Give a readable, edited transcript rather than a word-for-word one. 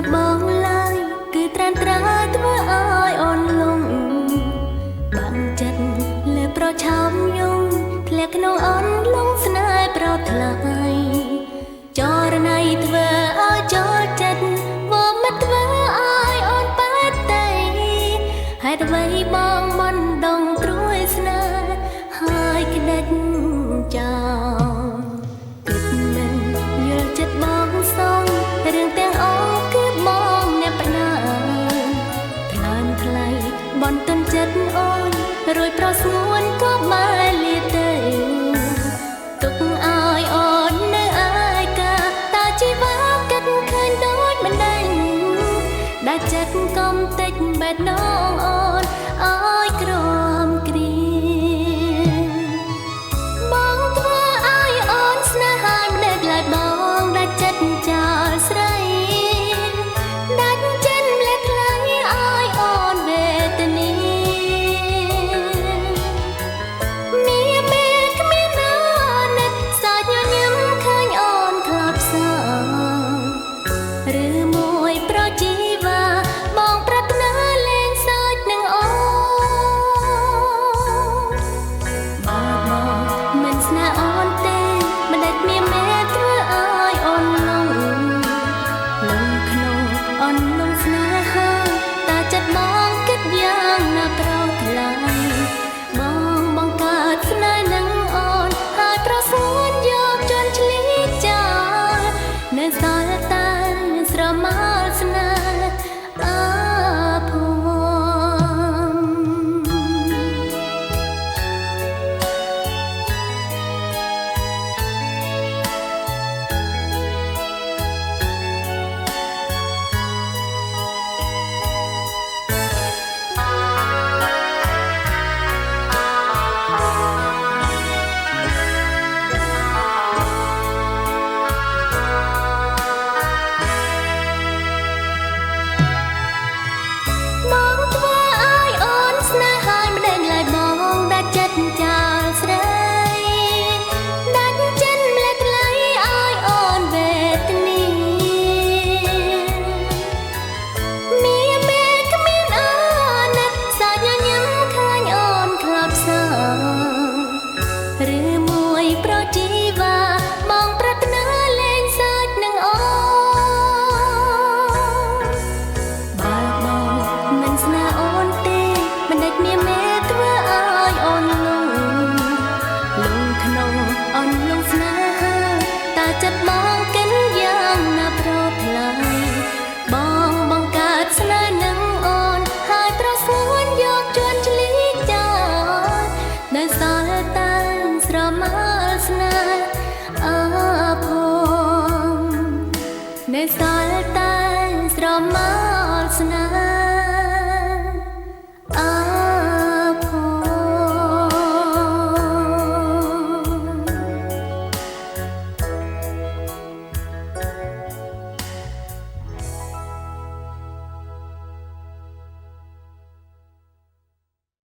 บបងឡើយគឺត្រានត្រាធ្វើឲ្យអូនលងបាំងចិត្តលើប្រឆោមយងធ្លាក់ក្នុងអូនលងស្នេហ៍ប្រោតថ្លៃចរណៃធ្វើឲ្យចូលចិត្តមកមិនធ្វើឲ្យអូនប៉ែតតែហេតុអ្វីបងមិនដងត្រួយស្នេហ៍ហើយក្តិចចោលគិតមិនយល់ចិត្តបងសងរឿងទាំងអស់គឺបងអ្នកបណាថ្លើមថ្លៃបន់ទុនចិត្តអូនរួយប្រស្ងួនក៏បែរលាទៅទុកឲ្យអូននៅឯកាតាជីវ៉ាកិតឃើញដូចមិនដឹងដែលចិត្តកំតិចបែបនងអូនឲ្យក្រំគ្រាបងធ្វើឲ្យអូនស្នេហាមិនដេកឡើយបងដែលចិត្តចោលស្រីដាច់ចិនម្លេះថ្លៃឲ្យអូនវេទនាមានមេគ្មានណានិតសាច់ញញឹមឃើញអូនខ្លោចផ្សាឬមួយប្រជីវ៉ាបងប្រាថ្នាលេងសើចនឹងអូនបងមិនស្នេហ៍អូនទេមិនដេចមានមេធ្វើឲ្យអូនលងក្នុងអូនលងស្នេហាតែចិត្តបងគិតយ៉ាងណាប្រោតថ្លៃបងកើតស្នេហ៍នឹងអូនហើយប្រស្ងួនយកជន់ឆ្លៀតចោលនៅសល់តែស្រមោលស្នេហ៍អាភ័បងធ្វើឲ្យអូនស្នេហ៍ហើយមិនដឹងឡើយបងដាច់ចិត្តចោលស្រីដាច់ចិនម្លេះថ្លៃឲ្យអូនវេទនាមានមេគ្មានអាណិតសាច់ញញឹមឃើញអូនខ្លោចផ្សាឬមួយប្រជីវ៉ាបងប្រាថ្នាលេងសើចនឹងអូនបើបងមិនស្នេហ៍អូនទេមិនដេចមានមេធ្វើឲ្យអូនលងក្នុងអូនលងស្នេហាតែចិត្តបងកិនយ៉ាងណាប្រោតថ្លៃបងកើតស្នេហ៍នឹងអូនហើយប្រស្ងួនយកជន់ឆ្លៀតចោលនៅសល់តែស្រមោលស្នេហ៍អាភ័ព្វនៅសល់តែស្រមោលស្នេហ៍